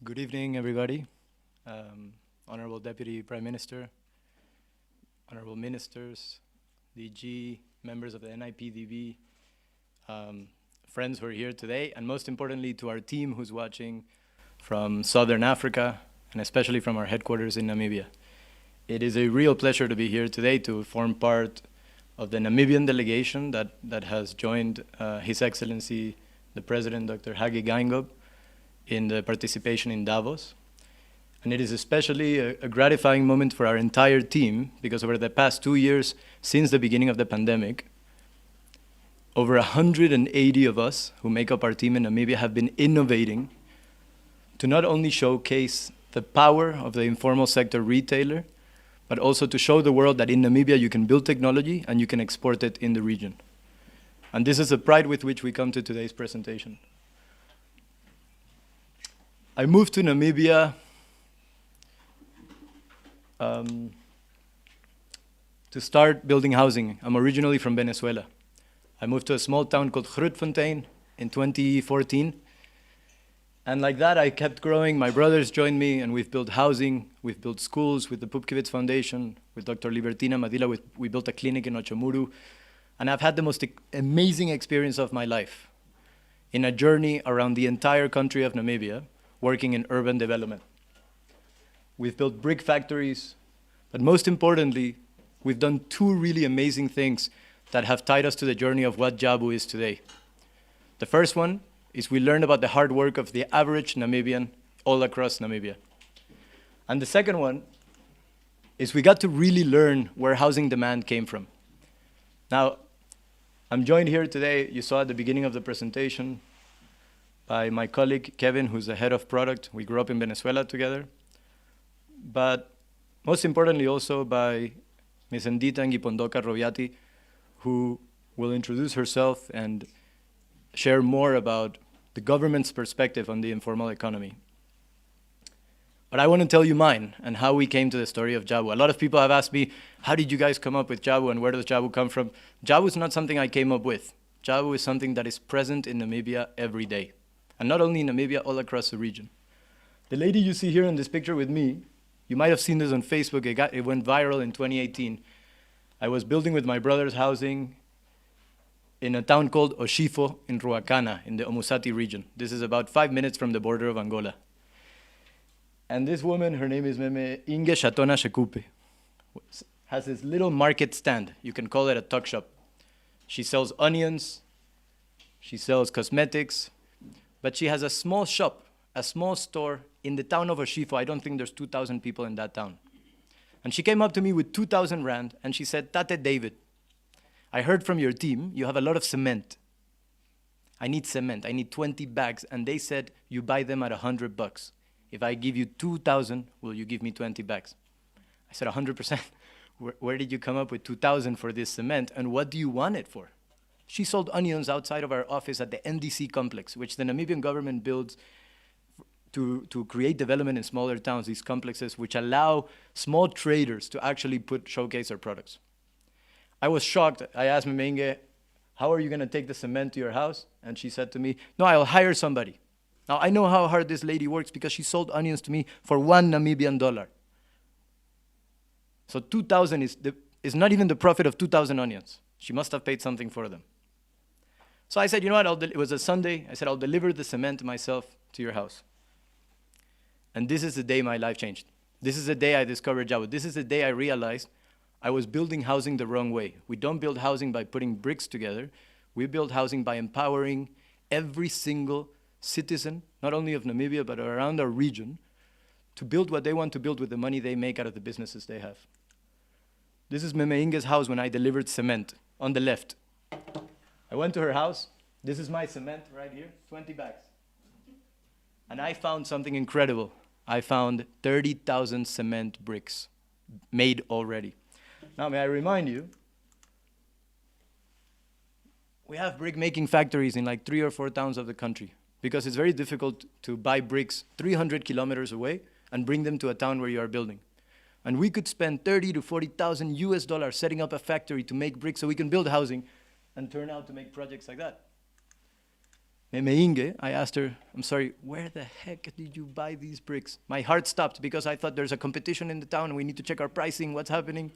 Good evening, everybody. Honorable Deputy Prime Minister, honorable ministers, DG, members of the NIPDB, friends who are here today, and most importantly to our team who's watching from Southern Africa, and especially from our headquarters in Namibia. It is a real pleasure to be here today to form part of the Namibian delegation that has joined His Excellency, the President, Dr. Hage Geingob, in the participation in Davos. And it is especially a gratifying moment for our entire team because over the past 2 years, since the beginning of the pandemic, over 180 of us who make up our team in Namibia have been innovating to not only showcase the power of the informal sector retailer, but also to show the world that in Namibia you can build technology and you can export it in the region. And this is the pride with which we come to today's presentation. I moved to Namibia to start building housing. I'm originally from Venezuela. I moved to a small town called Grootfontein in 2014. And like that, I kept growing. My brothers joined me, and we've built housing. We've built schools with the Pupkewitz Foundation. With Dr. Libertina Madila, we built a clinic in Ochomuru. And I've had the most amazing experience of my life in a journey around the entire country of Namibia, working in urban development. We've built brick factories, but most importantly, we've done two really amazing things that have tied us to the journey of what Jabu is today. The first one is we learned about the hard work of the average Namibian all across Namibia. And the second one is we got to really learn where housing demand came from. Now, I'm joined here today, you saw at the beginning of the presentation, by my colleague Kevin, who's the head of product. We grew up in Venezuela together. But most importantly also by Ms. Ndita Ngipondoka Roviati, who will introduce herself and share more about the government's perspective on the informal economy. But I want to tell you mine and how we came to the story of Jabu. A lot of people have asked me, how did you guys come up with Jabu and where does Jabu come from? Jabu is not something I came up with. Jabu is something that is present in Namibia every day. And not only in Namibia, all across the region. The lady you see here in this picture with me, you might have seen this on Facebook, it went viral in 2018. I was building with my brother's housing in a town called Oshifo in Ruacana, in the Omusati region. This is about 5 minutes from the border of Angola. And this woman, her name is Meme Inge Shatona Shekupe, has this little market stand. You can call it a tuck shop. She sells onions, she sells cosmetics, but she has a small shop, a small store in the town of Oshifo. I don't think there's 2,000 people in that town. And she came up to me with 2,000 rand and she said, Tate David, I heard from your team, you have a lot of cement. I need cement, I need 20 bags. And they said, you buy them at $100. If I give you 2,000, will you give me 20 bags? I said, 100%. Where did you come up with 2,000 for this cement? And what do you want it for? She sold onions outside of our office at the NDC complex, which the Namibian government builds to create development in smaller towns, these complexes which allow small traders to actually showcase their products. I was shocked. I asked Memenge, how are you going to take the cement to your house? And she said to me, no, I'll hire somebody. Now, I know how hard this lady works because she sold onions to me for $1 Namibian. So 2,000 is not even the profit of 2,000 onions. She must have paid something for them. So I said, you know what, it was a Sunday. I said, I'll deliver the cement myself to your house. And this is the day my life changed. This is the day I discovered Jabu. This is the day I realized I was building housing the wrong way. We don't build housing by putting bricks together. We build housing by empowering every single citizen, not only of Namibia, but around our region, to build what they want to build with the money they make out of the businesses they have. This is Meme Inge's house when I delivered cement, on the left. I went to her house. This is my cement right here, 20 bags. And I found something incredible. I found 30,000 cement bricks made already. Now, may I remind you, we have brick making factories in like 3 or 4 towns of the country because it's very difficult to buy bricks 300 kilometers away and bring them to a town where you are building. And we could spend 30 to 40,000 US dollars setting up a factory to make bricks so we can build housing and turn out to make projects like that. Meinge, I asked her, I'm sorry, where the heck did you buy these bricks? My heart stopped because I thought there's a competition in the town and we need to check our pricing, what's happening?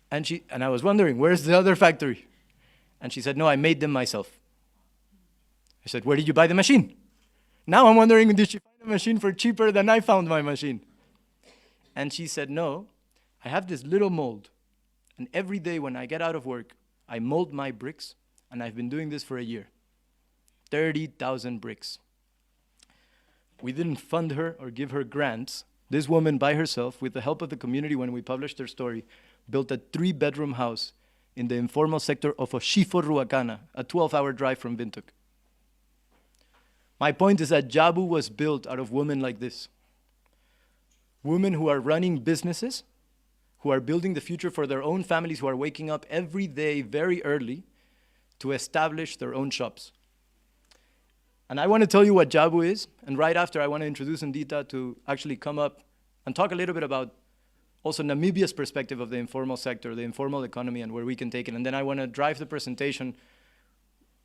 And I was wondering, where's the other factory? And she said, no, I made them myself. I said, where did you buy the machine? Now I'm wondering, did she find a machine for cheaper than I found my machine? And she said, no, I have this little mold. And every day when I get out of work, I mold my bricks, and I've been doing this for a year. 30,000 bricks. We didn't fund her or give her grants. This woman by herself, with the help of the community when we published her story, built a 3-bedroom house in the informal sector of Oshifo, Ruacana, a 12-hour drive from Windhoek. My point is that Jabu was built out of women like this. Women who are running businesses, who are building the future for their own families, who are waking up every day very early to establish their own shops. And I want to tell you what Jabu is, and right after I want to introduce Ndita to actually come up and talk a little bit about also Namibia's perspective of the informal sector, the informal economy, and where we can take it. And then I want to drive the presentation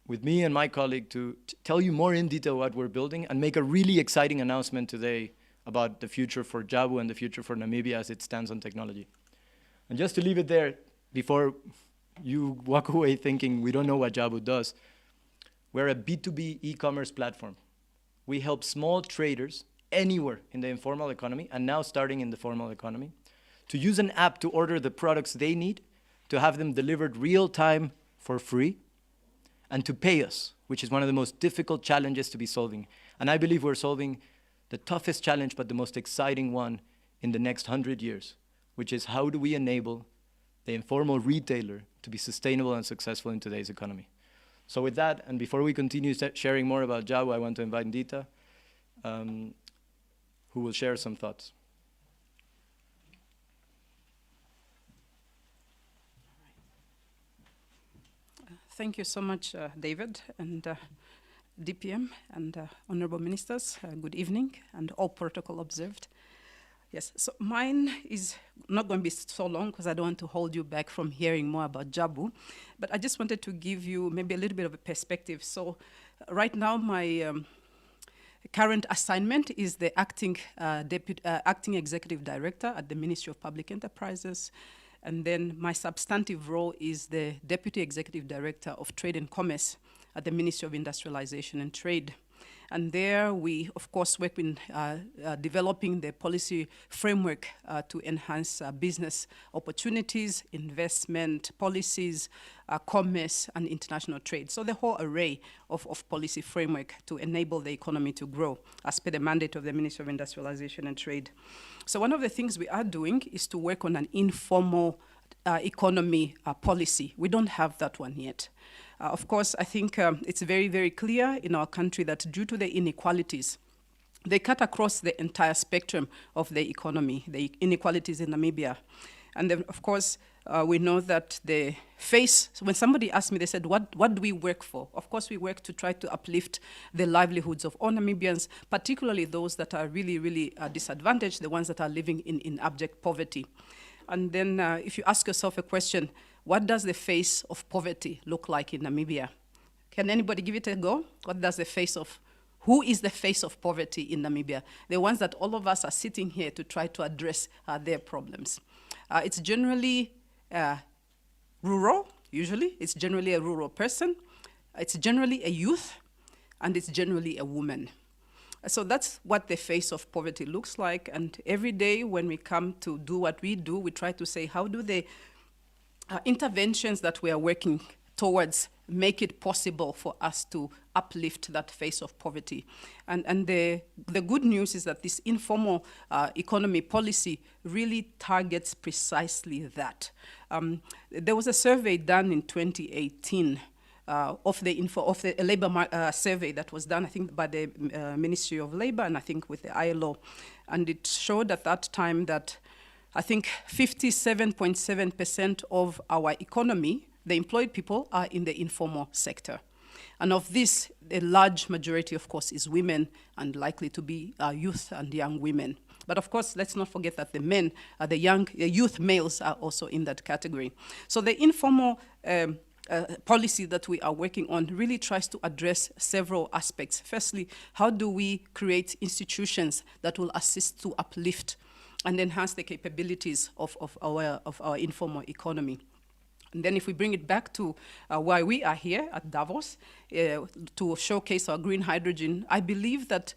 with me and my colleague to tell you more in detail what we're building and make a really exciting announcement today about the future for Jabu and the future for Namibia as it stands on technology. And just to leave it there, before you walk away thinking we don't know what Jabu does, we're a B2B e-commerce platform. We help small traders anywhere in the informal economy, and now starting in the formal economy, to use an app to order the products they need, to have them delivered real time for free, and to pay us, which is one of the most difficult challenges to be solving. And I believe we're solving the toughest challenge, but the most exciting one in the next 100 years, which is how do we enable the informal retailer to be sustainable and successful in today's economy. So with that, and before we continue sharing more about Jabu, I want to invite Ndita, who will share some thoughts. Thank you so much, David, and DPM, and honorable ministers. Good evening, and all protocol observed. Yes, so mine is not going to be so long because I don't want to hold you back from hearing more about Jabu, but I just wanted to give you maybe a little bit of a perspective. So right now, my current assignment is the acting executive director at the Ministry of Public Enterprises. And then my substantive role is the Deputy Executive Director of Trade and Commerce at the Ministry of Industrialization and Trade. And there we, of course, work in developing the policy framework to enhance business opportunities, investment policies, commerce, and international trade. So the whole array of policy framework to enable the economy to grow as per the mandate of the Ministry of Industrialization and Trade. So one of the things we are doing is to work on an informal economy policy. We don't have that one yet. Of course, I think it's very, very clear in our country that due to the inequalities, they cut across the entire spectrum of the economy, the inequalities in Namibia. And then, of course, we know that the face, so when somebody asked me, they said, what do we work for? Of course, we work to try to uplift the livelihoods of all Namibians, particularly those that are really, really disadvantaged, the ones that are living in abject poverty. And then if you ask yourself a question, what does the face of poverty look like in Namibia? Can anybody give it a go? What does the face of, who is the face of poverty in Namibia? The ones that all of us are sitting here to try to address their problems. It's generally rural, usually. It's generally a rural person. It's generally a youth, and it's generally a woman. So that's what the face of poverty looks like. And every day when we come to do what we do, we try to say, how do the interventions that we are working towards make it possible for us to uplift that face of poverty. And the good news is that this informal economy policy really targets precisely that. There was a survey done in 2018 of the labor survey that was done, I think, by the Ministry of Labor and I think with the ILO. And it showed at that time that I think 57.7% of our economy, the employed people, are in the informal sector. And of this, a large majority, of course, is women and likely to be youth and young women. But of course, let's not forget that the men, the youth males are also in that category. So the informal policy that we are working on really tries to address several aspects. Firstly, how do we create institutions that will assist to uplift and enhance the capabilities of our informal economy? And then if we bring it back to why we are here at Davos, to showcase our green hydrogen, I believe that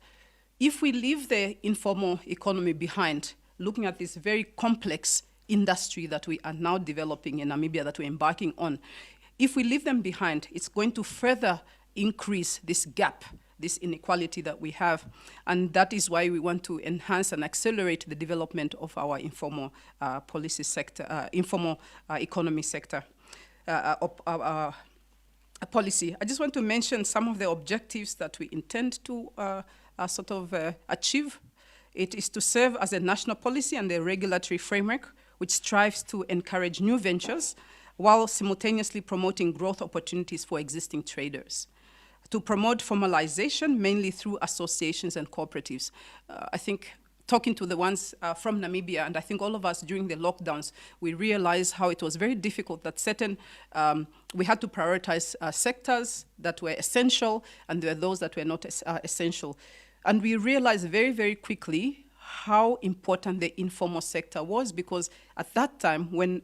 if we leave the informal economy behind, looking at this very complex industry that we are now developing in Namibia, that we're embarking on, if we leave them behind, it's going to further increase this gap, this inequality that we have. And that is why we want to enhance and accelerate the development of our informal policy sector, informal economy sector policy. I just want to mention some of the objectives that we intend to achieve. It is to serve as a national policy and a regulatory framework which strives to encourage new ventures while simultaneously promoting growth opportunities for existing traders. To promote formalization, mainly through associations and cooperatives. I think talking to the ones from Namibia, and I think all of us during the lockdowns, we realized how it was very difficult that we had to prioritize sectors that were essential, and there were those that were not essential. And we realized very, very quickly how important the informal sector was, because at that time when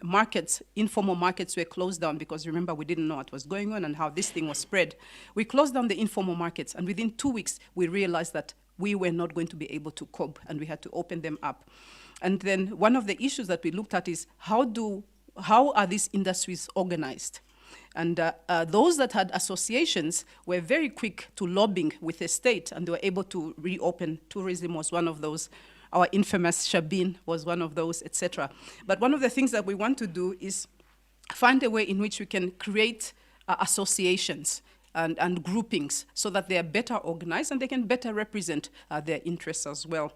informal markets were closed down, because remember we didn't know what was going on and how this thing was spread, we closed down the informal markets, and within 2 weeks we realized that we were not going to be able to cope, and we had to open them up. And then one of the issues that we looked at is how are these industries organized? And those that had associations were very quick to lobbying with the state, and they were able to reopen. Tourism was one of those. Our infamous Shabin was one of those, etc. But one of the things that we want to do is find a way in which we can create associations and groupings so that they are better organized and they can better represent their interests as well.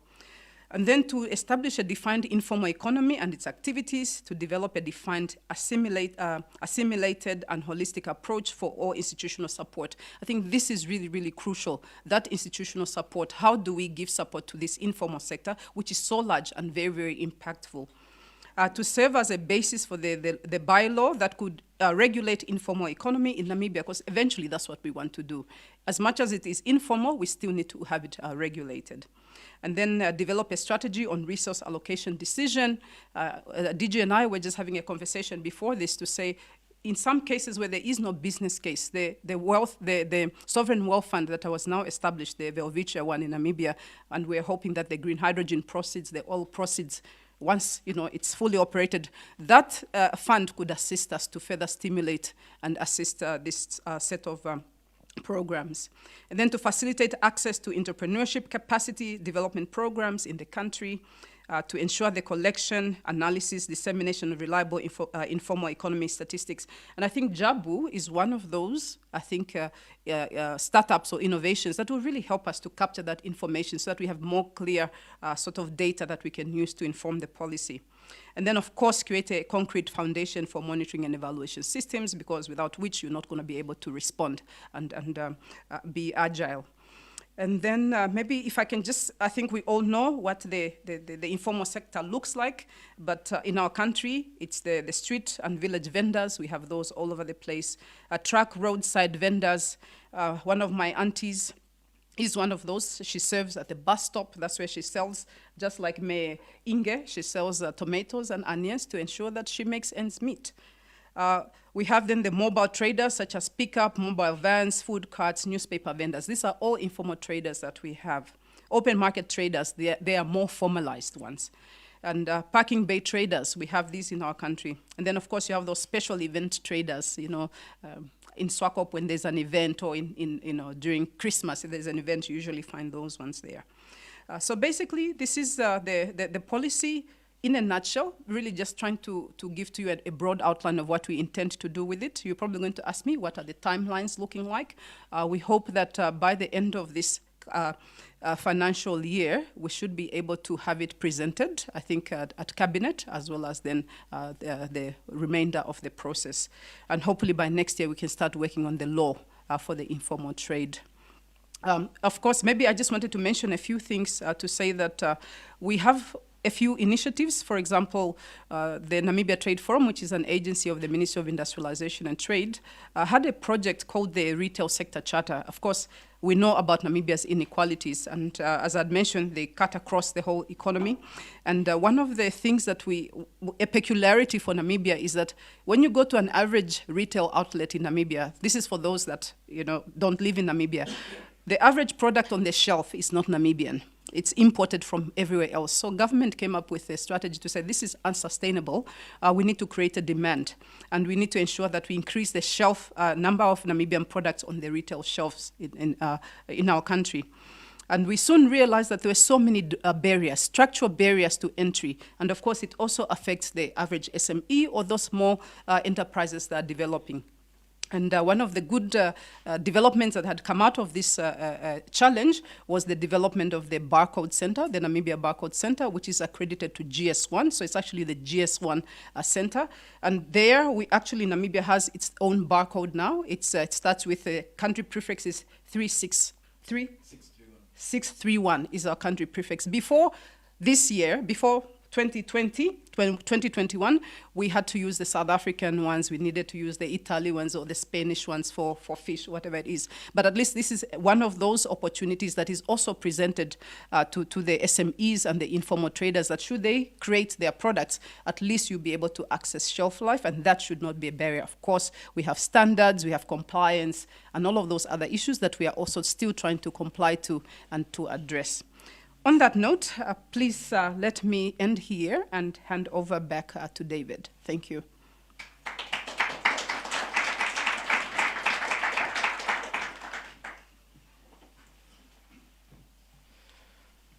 And then to establish a defined informal economy and its activities, to develop a defined assimilated and holistic approach for all institutional support. I think this is really, really crucial, that institutional support. How do we give support to this informal sector, which is so large and very, very impactful? To serve as a basis for the bylaw that could regulate informal economy in Namibia, because eventually that's what we want to do. As much as it is informal, we still need to have it regulated. And then develop a strategy on resource allocation decision. DG and I were just having a conversation before this to say, in some cases where there is no business case, the sovereign wealth fund that was now established, the Welwitschia one in Namibia, and we're hoping that the green hydrogen proceeds, the oil proceeds, once it's fully operated, that fund could assist us to further stimulate and assist this set of programs. And then to facilitate access to entrepreneurship capacity development programs in the country, to ensure the collection, analysis, dissemination of reliable informal economy statistics. And I think Jabu is one of those, I think, startups or innovations that will really help us to capture that information so that we have more clear sort of data that we can use to inform the policy. And then, of course, create a concrete foundation for monitoring and evaluation systems, because without which you're not going to be able to respond and be agile. And then maybe if I can just, I think we all know what the informal sector looks like, but in our country, it's the street and village vendors. We have those all over the place. Truck roadside vendors. One of my aunties is one of those. She serves at the bus stop. That's where she sells, just like May Inge, she sells tomatoes and onions to ensure that she makes ends meet. We have then the mobile traders, such as pickup, mobile vans, food carts, newspaper vendors. These are all informal traders that we have. Open market traders, they are more formalized ones. And parking bay traders, we have these in our country. And then, of course, you have those special event traders, in Swakop when there's an event, or during Christmas, if there's an event, you usually find those ones there. So basically, this is the policy in a nutshell, really just trying to give to you a broad outline of what we intend to do with it. You're probably going to ask me, what are the timelines looking like? We hope that by the end of this financial year, we should be able to have it presented, I think, at Cabinet, as well as then the remainder of the process. And hopefully by next year, we can start working on the law for the informal trade. Of course, maybe I just wanted to mention a few things to say that we have a few initiatives. For example, the Namibia Trade Forum, which is an agency of the Ministry of Industrialization and Trade, had a project called the Retail Sector Charter. Of course, we know about Namibia's inequalities, and as I'd mentioned, they cut across the whole economy. And one of the things that a peculiarity for Namibia is that when you go to an average retail outlet in Namibia, this is for those that don't live in Namibia, the average product on the shelf is not Namibian. It's imported from everywhere else. So government came up with a strategy to say this is unsustainable. We need to create a demand, and we need to ensure that we increase the shelf number of Namibian products on the retail shelves in our country. And we soon realized that there were so many barriers, structural barriers to entry. And of course, it also affects the average SME or those small enterprises that are developing. And one of the good developments that had come out of this challenge was the development of the Barcode Center, the Namibia Barcode Center, which is accredited to GS1. So it's actually the GS1 center. And there, Namibia has its own barcode now. It starts with the country prefix is 363. 631 is our country prefix. Before this year, before 2021, we had to use the South African ones. We needed to use the Italian ones or the Spanish ones for fish, whatever it is. But at least this is one of those opportunities that is also presented to the SMEs and the informal traders, that should they create their products, at least you'll be able to access shelf life, and that should not be a barrier. Of course, we have standards, we have compliance, and all of those other issues that we are also still trying to comply to and to address. On that note, please let me end here and hand over back to David. Thank you.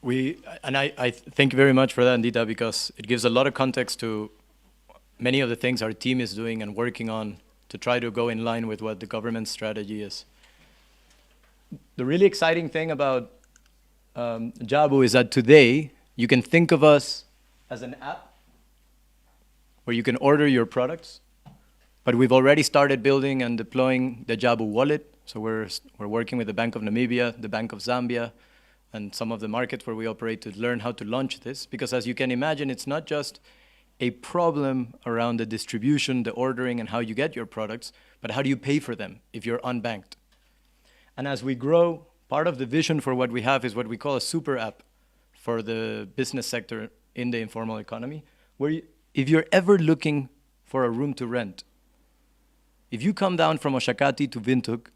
I thank you very much for that, Ndita, because it gives a lot of context to many of the things our team is doing and working on to try to go in line with what the government's strategy is. The really exciting thing about Jabu is that today you can think of us as an app where you can order your products, but we've already started building and deploying the Jabu Wallet. So we're working with the Bank of Namibia, the Bank of Zambia, and some of the markets where we operate to learn how to launch this. Because as you can imagine, it's not just a problem around the distribution, the ordering, and how you get your products, but how do you pay for them if you're unbanked? And as we grow, part of the vision for what we have is what we call a super app for the business sector in the informal economy, where if you're ever looking for a room to rent, if you come down from Oshakati to Windhoek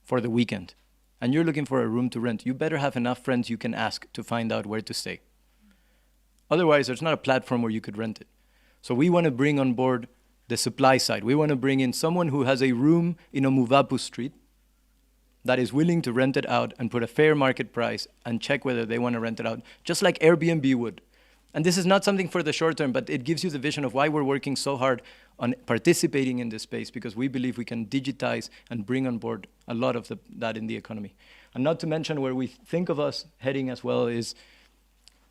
for the weekend and you're looking for a room to rent, you better have enough friends you can ask to find out where to stay. Otherwise, there's not a platform where you could rent it. So we want to bring on board the supply side. We want to bring in someone who has a room in Omuvapu Street that is willing to rent it out and put a fair market price and check whether they want to rent it out, just like Airbnb would. And this is not something for the short term, but it gives you the vision of why we're working so hard on participating in this space, because we believe we can digitize and bring on board a lot of that in the economy. And not to mention where we think of us heading as well is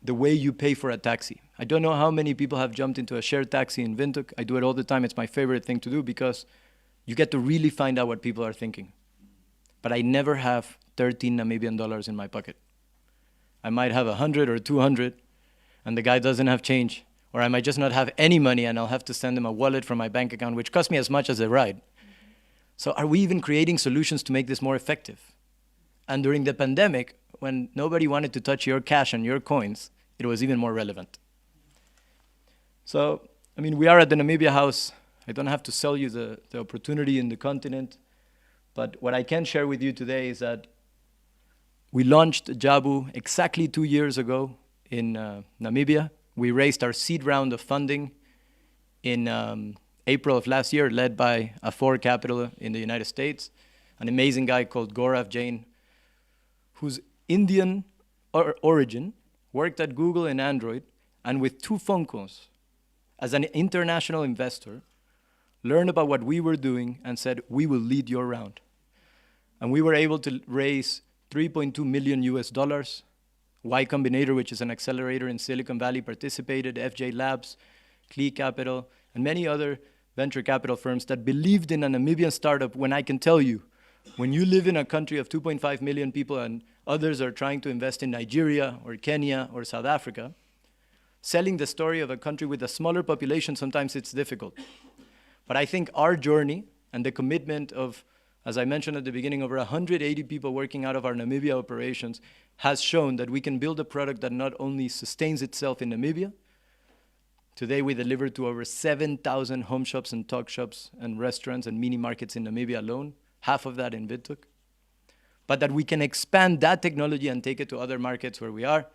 the way you pay for a taxi. I don't know how many people have jumped into a shared taxi in Windhoek. I do it all the time. It's my favorite thing to do because you get to really find out what people are thinking. But I never have 13 Namibian dollars in my pocket. I might have 100 or 200, and the guy doesn't have change. Or I might just not have any money, and I'll have to send him a wallet from my bank account, which costs me as much as a ride. So are we even creating solutions to make this more effective? And during the pandemic, when nobody wanted to touch your cash and your coins, it was even more relevant. So, I mean, we are at the Namibia House. I don't have to sell you the opportunity in the continent. But what I can share with you today is that we launched Jabu exactly 2 years ago in Namibia. We raised our seed round of funding in April of last year, led by A4 Capital in the United States, an amazing guy called Gaurav Jain, whose Indian origin, worked at Google and Android, and with 2 phone calls, as an international investor, learned about what we were doing and said, we will lead your round. And we were able to raise $3.2 million US. Y Combinator, which is an accelerator in Silicon Valley, participated, FJ Labs, Klee Capital, and many other venture capital firms that believed in a Namibian startup, when I can tell you, when you live in a country of 2.5 million people and others are trying to invest in Nigeria or Kenya or South Africa, selling the story of a country with a smaller population, sometimes it's difficult. But I think our journey and the commitment of, as I mentioned at the beginning, over 180 people working out of our Namibia operations has shown that we can build a product that not only sustains itself in Namibia. Today we deliver to over 7,000 home shops and tuck shops and restaurants and mini markets in Namibia alone, half of that in Windhoek. But that we can expand that technology and take it to other markets where we are.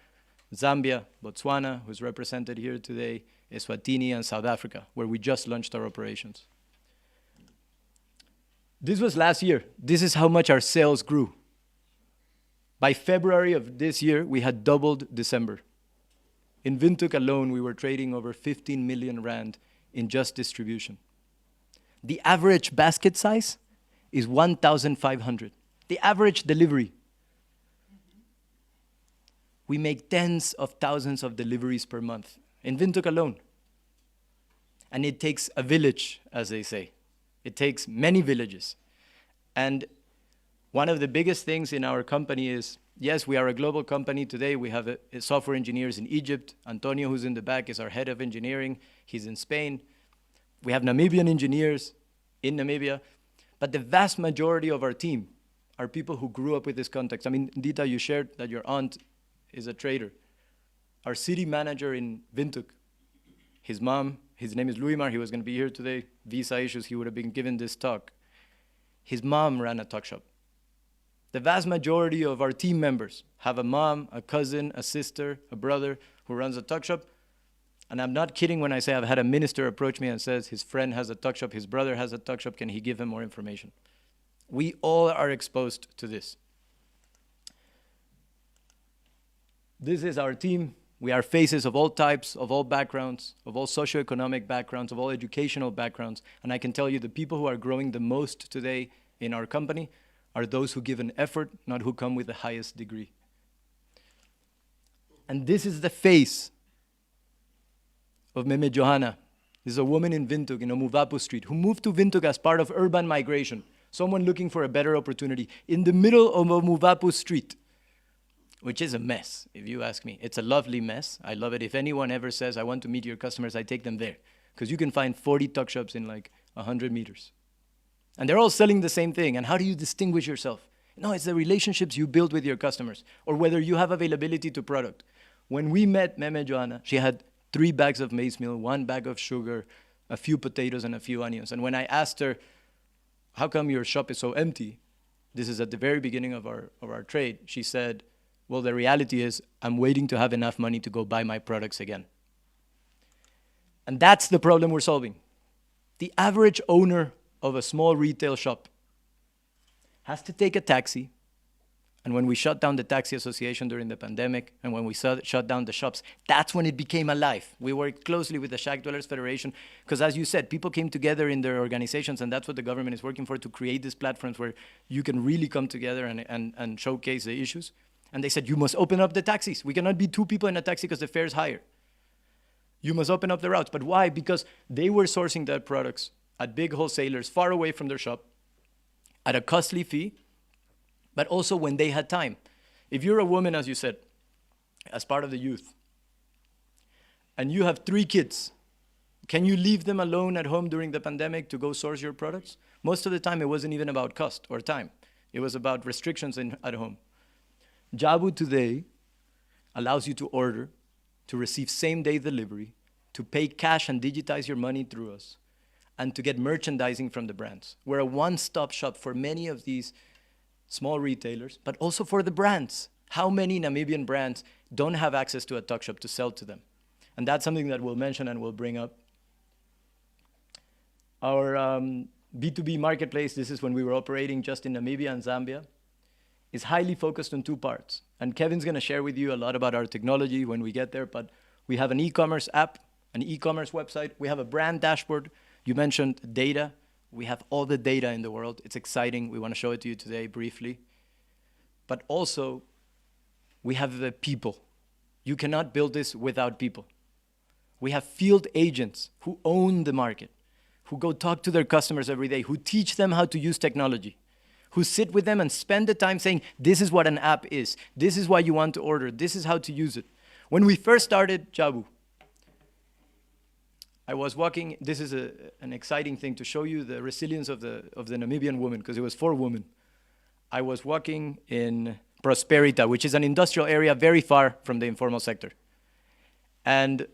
Zambia, Botswana, who's represented here today, Eswatini, and South Africa, where we just launched our operations. This was last year. This is how much our sales grew. By February of this year, we had doubled December. In Windhoek alone, we were trading over 15 million rand in just distribution. The average basket size is 1,500. The average delivery. We make tens of thousands of deliveries per month in Windhoek alone. And it takes a village, as they say. It takes many villages. And one of the biggest things in our company is, yes, we are a global company today. We have software engineers in Egypt. Antonio, who's in the back, is our head of engineering. He's in Spain. We have Namibian engineers in Namibia. But the vast majority of our team are people who grew up with this context. I mean, Dita, you shared that your aunt is a trader. Our city manager in Windhoek, his mom, his name is Luimar, he was going to be here today. Visa issues, he would have been given this talk. His mom ran a tuck shop. The vast majority of our team members have a mom, a cousin, a sister, a brother who runs a tuck shop. And I'm not kidding when I say I've had a minister approach me and says his friend has a tuck shop, his brother has a tuck shop, can he give him more information? We all are exposed to this. This is our team. We are faces of all types, of all backgrounds, of all socioeconomic backgrounds, of all educational backgrounds. And I can tell you the people who are growing the most today in our company are those who give an effort, not who come with the highest degree. And this is the face of Meme Johanna. This is a woman in Windhoek, in Omuvapu Street, who moved to Windhoek as part of urban migration, someone looking for a better opportunity, in the middle of Omuvapu Street, which is a mess, if you ask me. It's a lovely mess. I love it. If anyone ever says, I want to meet your customers, I take them there. Because you can find 40 tuck shops in like 100 meters. And they're all selling the same thing. And how do you distinguish yourself? No, it's the relationships you build with your customers, or whether you have availability to product. When we met Meme Johanna, she had 3 bags of maize meal, 1 bag of sugar, a few potatoes, and a few onions. And when I asked her, how come your shop is so empty? This is at the very beginning of our trade. She said, well, the reality is I'm waiting to have enough money to go buy my products again. And that's the problem we're solving. The average owner of a small retail shop has to take a taxi. And when we shut down the taxi association during the pandemic, and when we shut down the shops, that's when it became alive. We worked closely with the Shack Dwellers Federation, because as you said, people came together in their organizations, and that's what the government is working for, to create these platforms where you can really come together and showcase the issues. And they said, you must open up the taxis. We cannot be 2 people in a taxi because the fare is higher. You must open up the routes. But why? Because they were sourcing their products at big wholesalers far away from their shop at a costly fee, but also when they had time. If you're a woman, as you said, as part of the youth, and you have 3 kids, can you leave them alone at home during the pandemic to go source your products? Most of the time, it wasn't even about cost or time. It was about restrictions at home. Jabu today allows you to order, to receive same-day delivery, to pay cash and digitize your money through us, and to get merchandising from the brands. We're a one-stop shop for many of these small retailers, but also for the brands. How many Namibian brands don't have access to a tuck shop to sell to them? And that's something that we'll mention and we'll bring up. Our B2B marketplace, this is when we were operating just in Namibia and Zambia, is highly focused on 2 parts. And Kevin's going to share with you a lot about our technology when we get there, but we have an e-commerce app, an e-commerce website. We have a brand dashboard. You mentioned data. We have all the data in the world. It's exciting. We want to show it to you today briefly. But also, we have the people. You cannot build this without people. We have field agents who own the market, who go talk to their customers every day, who teach them how to use technology, who sit with them and spend the time saying, this is what an app is. This is why you want to order. This is how to use it. When we first started Jabu, I was walking, this is an exciting thing to show you the resilience of the Namibian woman, because it was 4 women. I was walking in Prosperita, which is an industrial area very far from the informal sector. And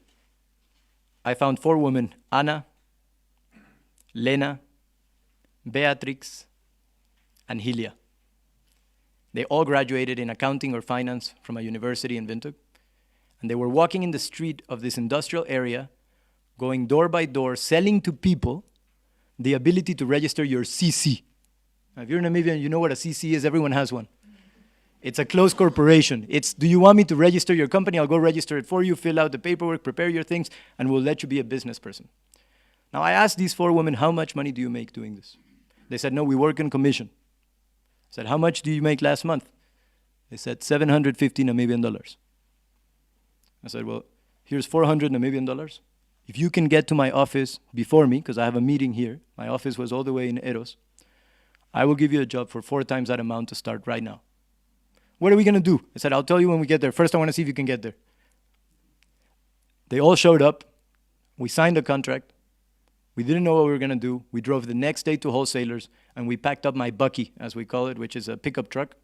I found 4 women, Ana, Lena, Beatrix, and Hilia. They all graduated in accounting or finance from a university in Windhoek. And they were walking in the street of this industrial area, going door by door, selling to people the ability to register your CC. Now, if you're Namibian, you know what a CC is. Everyone has one. It's a closed corporation. It's, do you want me to register your company? I'll go register it for you, fill out the paperwork, prepare your things, and we'll let you be a business person. Now, I asked these 4 women, how much money do you make doing this? They said, no, we work in commission. I said, how much do you make last month? They said, 750 Namibian dollars. I said, well, here's 400 Namibian dollars. If you can get to my office before me, because I have a meeting here, my office was all the way in Eros, I will give you a job for 4 times that amount to start right now. What are we going to do? I said, I'll tell you when we get there. First, I want to see if you can get there. They all showed up. We signed a contract. We didn't know what we were going to do. We drove the next day to wholesalers, and we packed up my bucky, as we call it, which is a pickup truck.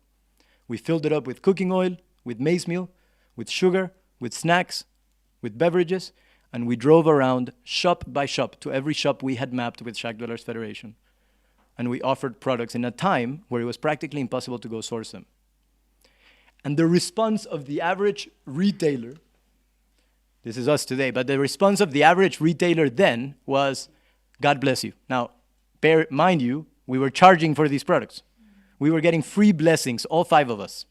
We filled it up with cooking oil, with maize meal, with sugar, with snacks, with beverages, and we drove around shop by shop to every shop we had mapped with Shack Dwellers Federation. And we offered products in a time where it was practically impossible to go source them. And the response of the average retailer, this is us today, but the response of the average retailer then was, God bless you. Now, mind you, we were charging for these products. We were getting free blessings, all 5 of us.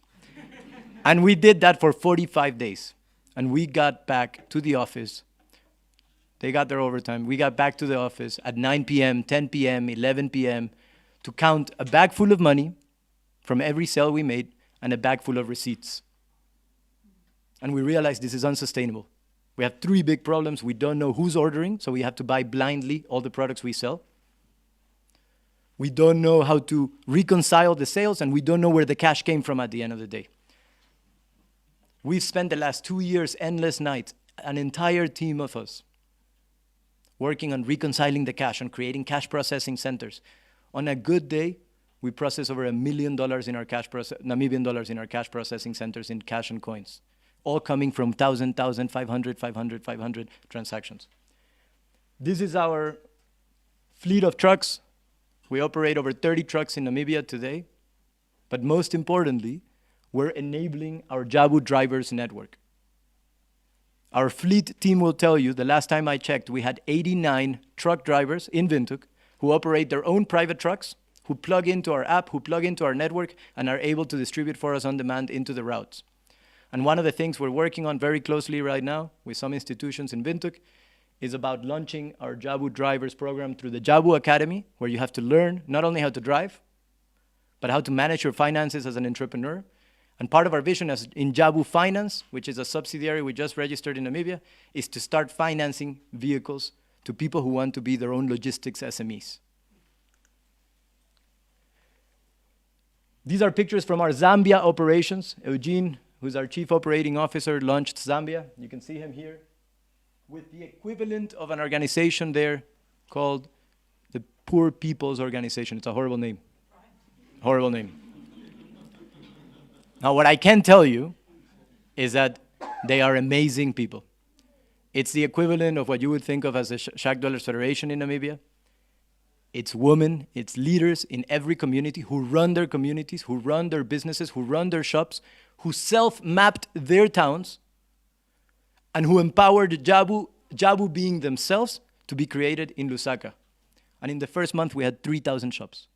And we did that for 45 days. And we got back to the office. They got their overtime. We got back to the office at 9 p.m., 10 p.m., 11 p.m. to count a bag full of money from every sale we made and a bag full of receipts. And we realized this is unsustainable. We have 3 big problems. We don't know who's ordering, so we have to buy blindly all the products we sell. We don't know how to reconcile the sales, and we don't know where the cash came from at the end of the day. We've spent the last 2 years, endless nights, an entire team of us, working on reconciling the cash, on creating cash processing centers. On a good day, we process over $1 million in our Namibian dollars in our cash processing centers in cash and coins, all coming from 1,000, 500 transactions. This is our fleet of trucks. We operate over 30 trucks in Namibia today, but most importantly, we're enabling our Jabu drivers network. Our fleet team will tell you, the last time I checked, we had 89 truck drivers in Windhoek who operate their own private trucks, who plug into our app, who plug into our network, and are able to distribute for us on demand into the routes. And one of the things we're working on very closely right now with some institutions in Windhoek is about launching our Jabu drivers program through the Jabu Academy, where you have to learn not only how to drive, but how to manage your finances as an entrepreneur. And part of our vision as in Jabu Finance, which is a subsidiary we just registered in Namibia, is to start financing vehicles to people who want to be their own logistics SMEs. These are pictures from our Zambia Operations. Eugene, who's our chief operating officer, launched Zambia. You can see him here with the equivalent of an organization there called the Poor People's Organization. It's a horrible name. Horrible name. Now, what I can tell you is that they are amazing people. It's the equivalent of what you would think of as a Shack Dwellers Federation in Namibia. It's women, it's leaders in every community who run their communities, who run their businesses, who run their shops, who self-mapped their towns, and who empowered Jabu being themselves to be created in Lusaka. And in the first month, we had 3,000 shops.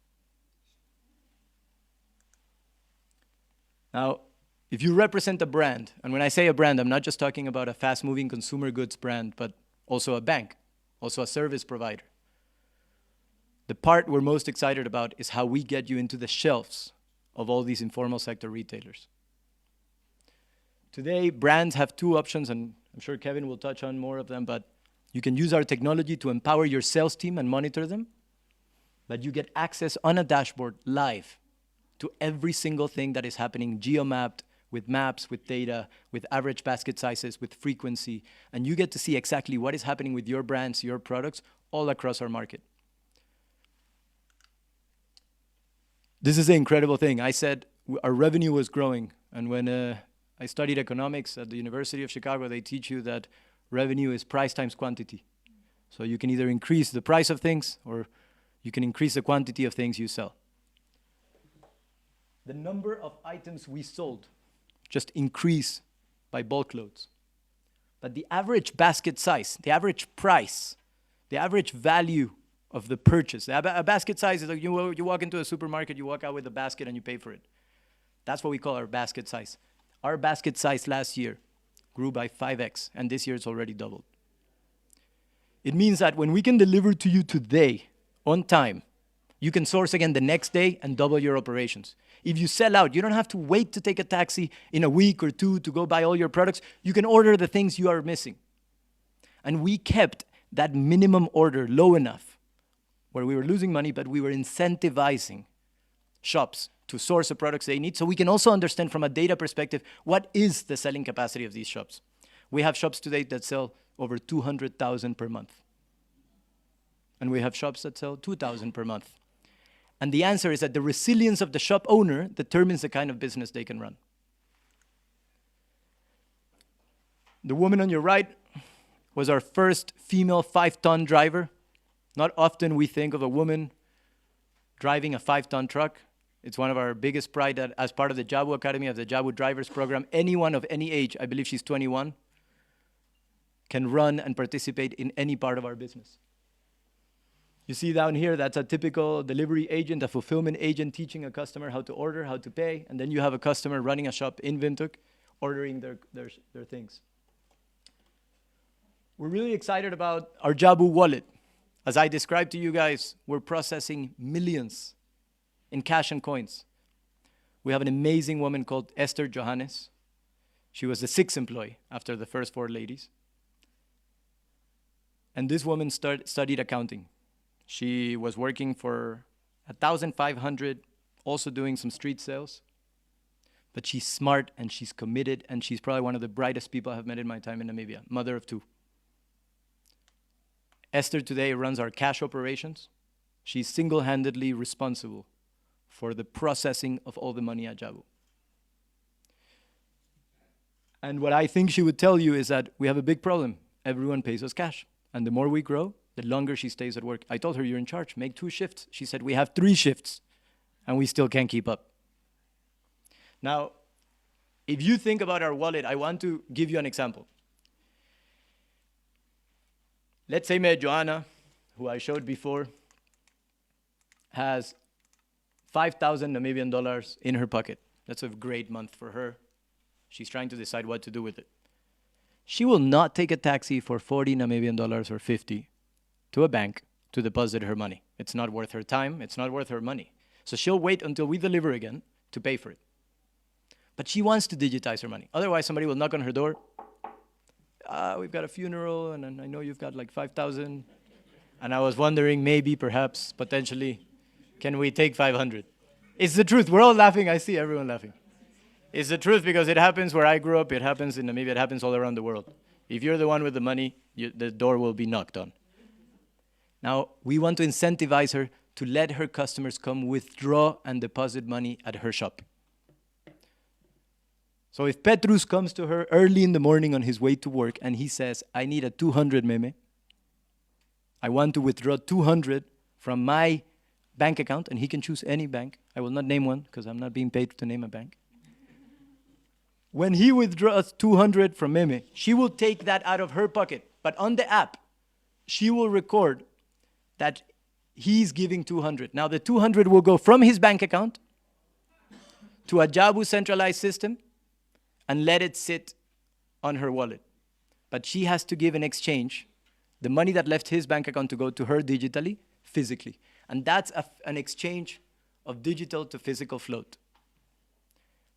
Now, if you represent a brand, and when I say a brand, I'm not just talking about a fast-moving consumer goods brand, but also a bank, also a service provider. The part we're most excited about is how we get you into the shelves of all these informal sector retailers. Today, brands have 2 options, and I'm sure Kevin will touch on more of them, but you can use our technology to empower your sales team and monitor them, but you get access on a dashboard live to every single thing that is happening, geo-mapped, with maps, with data, with average basket sizes, with frequency, and you get to see exactly what is happening with your brands, your products, all across our market. This is the incredible thing. I said our revenue was growing, and when I studied economics at the University of Chicago, they teach you that revenue is price times quantity. So you can either increase the price of things or you can increase the quantity of things you sell. The number of items we sold just increased by bulk loads. But the average basket size, the average price, the average value of the purchase, a basket size is like you walk into a supermarket, you walk out with a basket and you pay for it. That's what we call our basket size. Our basket size last year grew by 5x, and this year it's already doubled. It means that when we can deliver to you today, on time, you can source again the next day and double your operations. If you sell out, you don't have to wait to take a taxi in a week or two to go buy all your products. You can order the things you are missing. And we kept that minimum order low enough where we were losing money, but we were incentivizing shops to source the products they need, so we can also understand from a data perspective what is the selling capacity of these shops. We have shops today that sell over 200,000 per month. And we have shops that sell 2,000 per month. And the answer is that the resilience of the shop owner determines the kind of business they can run. The woman on your right was our first female 5-ton driver. Not often we think of a woman driving a 5-ton truck. It's one of our biggest pride that as part of the Jabu Academy, of the Jabu Drivers Program, anyone of any age, I believe she's 21, can run and participate in any part of our business. You see down here, that's a typical delivery agent, a fulfillment agent teaching a customer how to order, how to pay, and then you have a customer running a shop in Windhoek, ordering their things. We're really excited about our Jabu Wallet. As I described to you guys, we're processing millions in cash and coins. We have an amazing woman called Esther Johannes. She was the 6th employee after the first 4 ladies. And this woman studied accounting. She was working for 1,500, also doing some street sales. But she's smart and she's committed and she's probably one of the brightest people I've met in my time in Namibia, mother of 2. Esther today runs our cash operations. She's single-handedly responsible for the processing of all the money at Jabu. And what I think she would tell you is that we have a big problem. Everyone pays us cash. And the more we grow, the longer she stays at work. I told her, you're in charge, make 2 shifts. She said, we have 3 shifts, and we still can't keep up. Now, if you think about our wallet, I want to give you an example. Let's say Mayor Joanna, who I showed before, has 5,000 Namibian dollars in her pocket. That's a great month for her. She's trying to decide what to do with it. She will not take a taxi for 40 Namibian dollars or 50 to a bank to deposit her money. It's not worth her time. It's not worth her money. So she'll wait until we deliver again to pay for it. But she wants to digitize her money. Otherwise, somebody will knock on her door. We've got a funeral, and I know you've got like 5,000. And I was wondering, maybe, perhaps, potentially, can we take 500? It's the truth. We're all laughing. I see everyone laughing. It's the truth because it happens where I grew up. It happens in Namibia. It happens all around the world. If you're the one with the money, the door will be knocked on. Now, we want to incentivize her to let her customers come withdraw and deposit money at her shop. So if Petrus comes to her early in the morning on his way to work and he says, I need a 200 meme, I want to withdraw 200 from my bank account, and he can choose any bank. I will not name one because I'm not being paid to name a bank. When he withdraws 200 from Meme, she will take that out of her pocket. But on the app, she will record that he's giving 200. Now the 200 will go from his bank account to a Jabu centralized system and let it sit on her wallet. But she has to give in exchange the money that left his bank account to go to her digitally, physically. And that's an exchange of digital to physical float.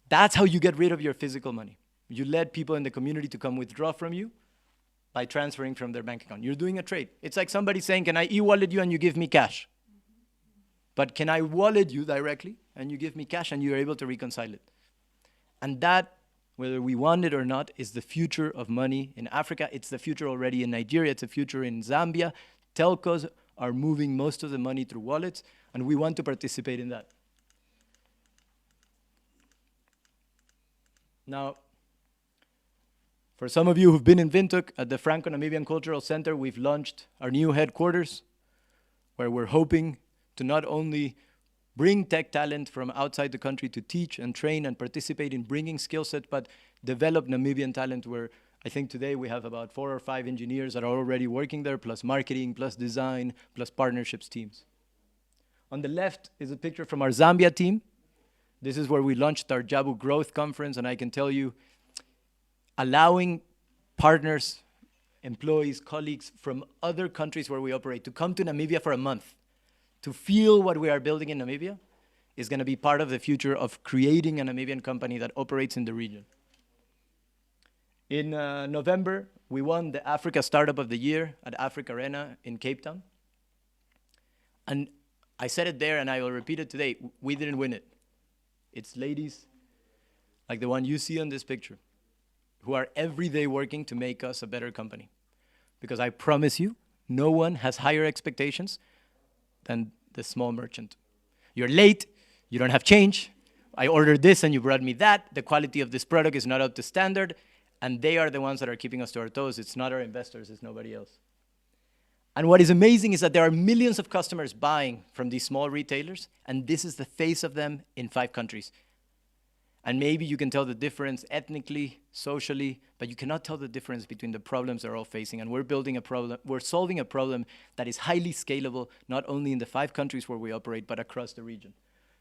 That's how you get rid of your physical money. You let people in the community to come withdraw from you by transferring from their bank account. You're doing a trade. It's like somebody saying, can I e-wallet you and you give me cash? But can I wallet you directly and you give me cash and you're able to reconcile it? And that whether we want it or not, is the future of money in Africa. It's the future already in Nigeria. It's the future in Zambia. Telcos are moving most of the money through wallets, and we want to participate in that. Now, for some of you who've been in Windhoek at the Franco-Namibian Cultural Center, we've launched our new headquarters, where we're hoping to not only bring tech talent from outside the country to teach and train and participate in bringing skill set, but develop Namibian talent, where I think today we have about 4 or 5 engineers that are already working there, plus marketing, plus design, plus partnerships teams. On the left is a picture from our Zambia team. This is where we launched our Jabu Growth Conference, and I can tell you, allowing partners, employees, colleagues from other countries where we operate to come to Namibia for a month, to feel what we are building in Namibia, is going to be part of the future of creating a Namibian company that operates in the region. In November, we won the Africa Startup of the Year at Africa Arena in Cape Town. And I said it there, and I will repeat it today, we didn't win it. It's ladies like the one you see on this picture who are every day working to make us a better company. Because I promise you, no one has higher expectations than the small merchant. You're late, you don't have change, I ordered this and you brought me that, the quality of this product is not up to standard, and they are the ones that are keeping us to our toes. It's not our investors, it's nobody else. And what is amazing is that there are millions of customers buying from these small retailers, and this is the face of them in 5 countries. And maybe you can tell the difference ethnically, socially, but you cannot tell the difference between the problems they're all facing. And we're solving a problem that is highly scalable, not only in the 5 countries where we operate, but across the region.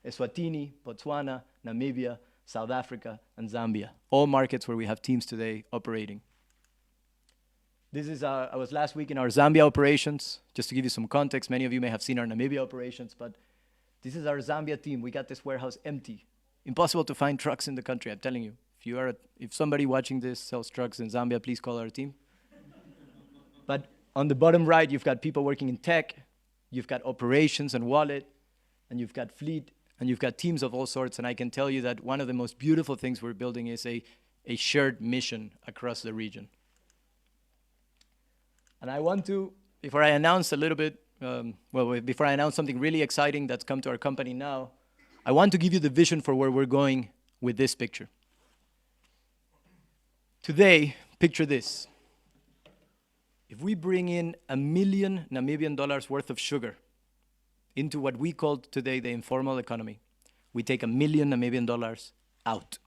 Eswatini, Botswana, Namibia, South Africa, and Zambia, all markets where we have teams today operating. This is, I was last week in our Zambia Operations. Just to give you some context, many of you may have seen our Namibia Operations, but this is our Zambia team. We got this warehouse empty. Impossible to find trucks in the country, I'm telling you. If somebody watching this sells trucks in Zambia, please call our team. But on the bottom right, you've got people working in tech, you've got operations and wallet, and you've got fleet, and you've got teams of all sorts. And I can tell you that one of the most beautiful things we're building is a shared mission across the region. And I want to, before I announce a little bit, before I announce something really exciting that's come to our company now, I want to give you the vision for where we're going with this picture. Today, picture this. If we bring in $1 million Namibian dollars worth of sugar into what we call today the informal economy, we take $1 million Namibian dollars out.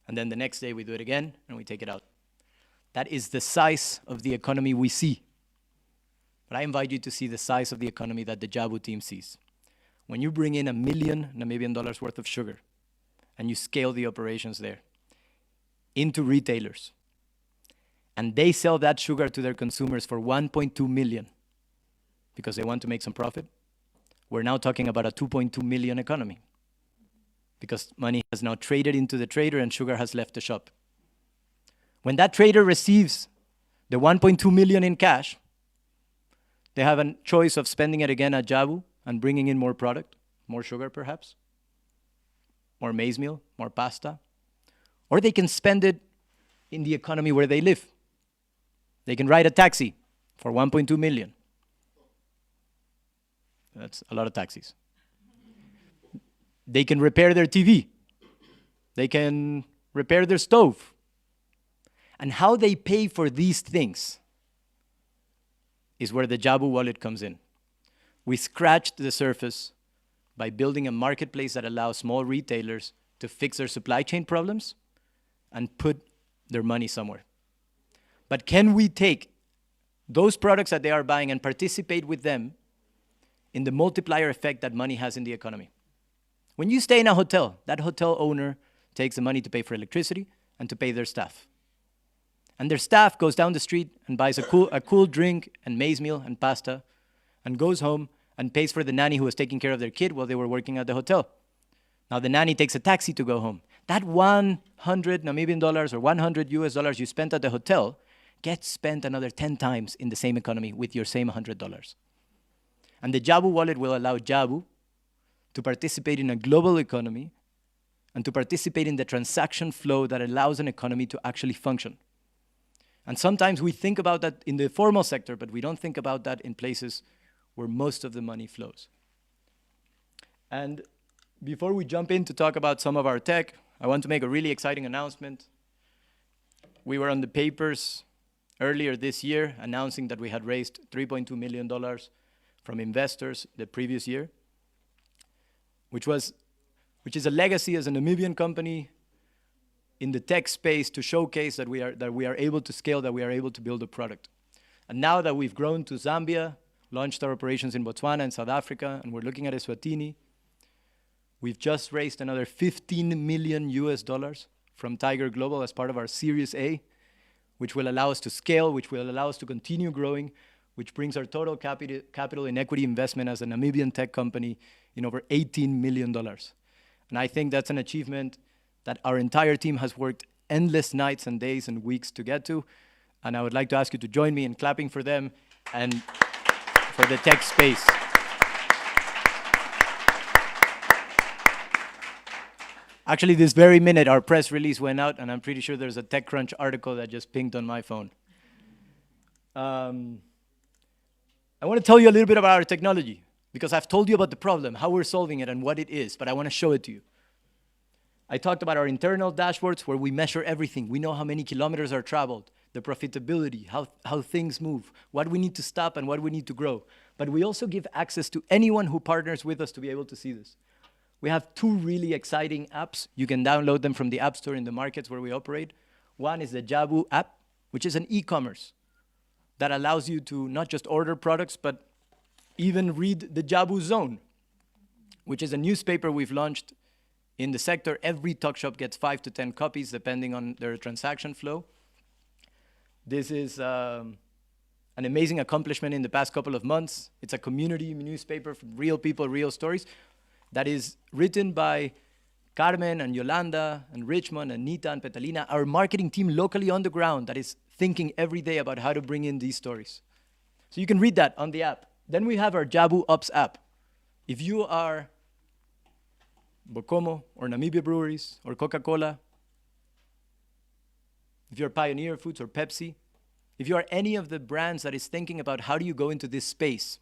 And then the next day we do it again and we take it out. That is the size of the economy we see. But I invite you to see the size of the economy that the Jabu team sees. When you bring in $1 million Namibian dollars worth of sugar and you scale the operations there into retailers, and they sell that sugar to their consumers for 1.2 million because they want to make some profit, we're now talking about a 2.2 million economy because money has now traded into the trader and sugar has left the shop. When that trader receives the 1.2 million in cash, they have a choice of spending it again at Jabu and bringing in more product, more sugar perhaps, more maize meal, more pasta, or they can spend it in the economy where they live. They can ride a taxi for 1.2 million. That's a lot of taxis. They can repair their TV. They can repair their stove. And how they pay for these things is where the Jabu Wallet comes in. We scratched the surface by building a marketplace that allows small retailers to fix their supply chain problems and put their money somewhere. But can we take those products that they are buying and participate with them in the multiplier effect that money has in the economy? When you stay in a hotel, that hotel owner takes the money to pay for electricity and to pay their staff. And their staff goes down the street and buys a cool drink and maize meal and pasta and goes home and pays for the nanny who was taking care of their kid while they were working at the hotel. Now the nanny takes a taxi to go home. That 100 Namibian dollars or 100 US dollars you spent at the hotel gets spent another 10 times in the same economy with your same $100. And the Jabu Wallet will allow Jabu to participate in a global economy and to participate in the transaction flow that allows an economy to actually function. And sometimes we think about that in the formal sector, but we don't think about that in places where most of the money flows. And before we jump in to talk about some of our tech, I want to make a really exciting announcement. We were on the papers earlier this year announcing that we had raised $3.2 million from investors the previous year, which is a legacy as a Namibian company in the tech space to showcase that we are able to scale, that we are able to build a product. And now that we've grown to Zambia, launched our operations in Botswana and South Africa, and we're looking at Eswatini, we've just raised another $15 million from Tiger Global as part of our Series A, which will allow us to scale, which will allow us to continue growing, which brings our total capital in equity investment as a Namibian tech company in over $18 million. And I think that's an achievement that our entire team has worked endless nights and days and weeks to get to. And I would like to ask you to join me in clapping for them and for the tech space. Actually, this very minute, our press release went out, and I'm pretty sure there's a TechCrunch article that just pinged on my phone. I want to tell you a little bit about our technology, because I've told you about the problem, how we're solving it, and what it is, but I want to show it to you. I talked about our internal dashboards where we measure everything. We know how many kilometers are traveled, the profitability, how things move, what we need to stop and what we need to grow. But we also give access to anyone who partners with us to be able to see this. We have two really exciting apps. You can download them from the App Store in the markets where we operate. One is the Jabu app, which is an e-commerce that allows you to not just order products, but even read the Jabu Zone, which is a newspaper we've launched in the sector. Every talk shop gets 5 to 10 copies, depending on their transaction flow. This is an amazing accomplishment in the past couple of months. It's a community newspaper from real people, real stories, that is written by Carmen and Yolanda and Richmond and Nita and Petalina, our marketing team locally on the ground that is thinking every day about how to bring in these stories. So you can read that on the app. Then we have our Jabu Ops app. If you are Bokomo or Namibia Breweries or Coca-Cola, if you're Pioneer Foods or Pepsi, if you are any of the brands that is thinking about how do you go into this space,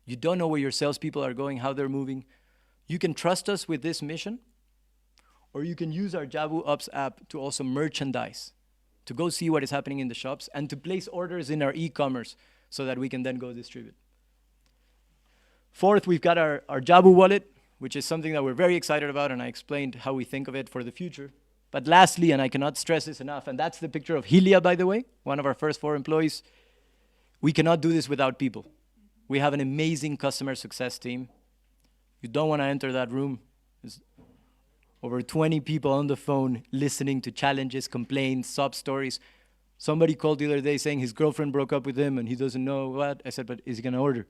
you don't know where your salespeople are going, how they're moving, you can trust us with this mission, or you can use our Jabu Ops app to also merchandise, to go see what is happening in the shops, and to place orders in our e-commerce so that we can then go distribute. Fourth, we've got our Jabu Wallet, which is something that we're very excited about, and I explained how we think of it for the future. But lastly, and I cannot stress this enough, and that's the picture of Hilia, by the way, one of our first 4 employees, we cannot do this without people. We have an amazing customer success team. You don't want to enter that room. There's over 20 people on the phone listening to challenges, complaints, sob stories. Somebody called the other day saying his girlfriend broke up with him and he doesn't know what. I said, but is he going to order?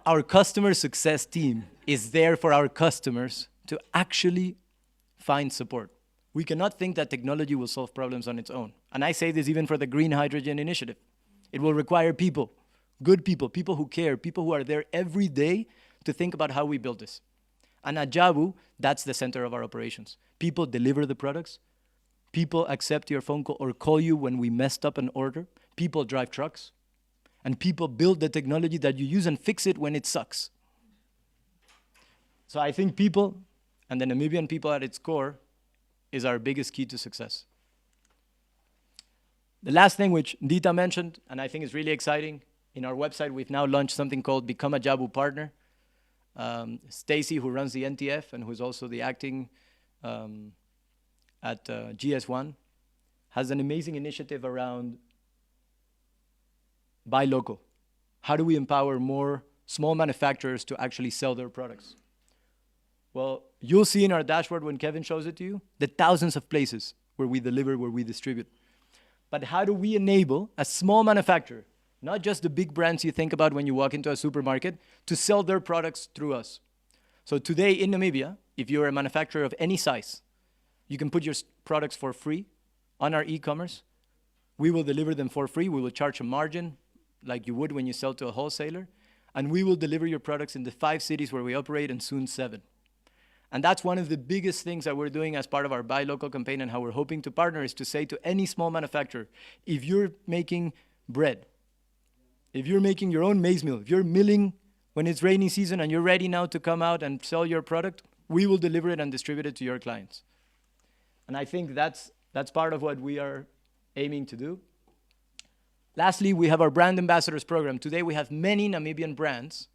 Our customer success team is there for our customers to actually find support. We cannot think that technology will solve problems on its own. And I say this even for the green hydrogen initiative. It will require people, good people, people who care, people who are there every day to think about how we build this. And at Jabu, that's the center of our operations. People deliver the products. People accept your phone call or call you when we messed up an order. People drive trucks. And people build the technology that you use and fix it when it sucks. So I think people, and the Namibian people at its core, is our biggest key to success. The last thing which Dita mentioned, and I think is really exciting, in our website we've now launched something called Become a Jabu Partner. Stacy, who runs the NTF and who's also the acting at GS1, has an amazing initiative around buy local. How do we empower more small manufacturers to actually sell their products? Well, you'll see in our dashboard when Kevin shows it to you, the thousands of places where we deliver, where we distribute. But how do we enable a small manufacturer, not just the big brands you think about when you walk into a supermarket, to sell their products through us? So today in Namibia, if you're a manufacturer of any size, you can put your products for free on our e-commerce. We will deliver them for free. We will charge a margin like you would when you sell to a wholesaler. and we will deliver your products in the 5 cities where we operate and soon 7. And that's one of the biggest things that we're doing as part of our Buy Local campaign, and how we're hoping to partner is to say to any small manufacturer, if you're making bread, if you're making your own maize meal, if you're milling when it's rainy season and you're ready now to come out and sell your product, we will deliver it and distribute it to your clients. And I think that's part of what we are aiming to do. Lastly, we have our brand ambassadors program. Today we have many Namibian brands,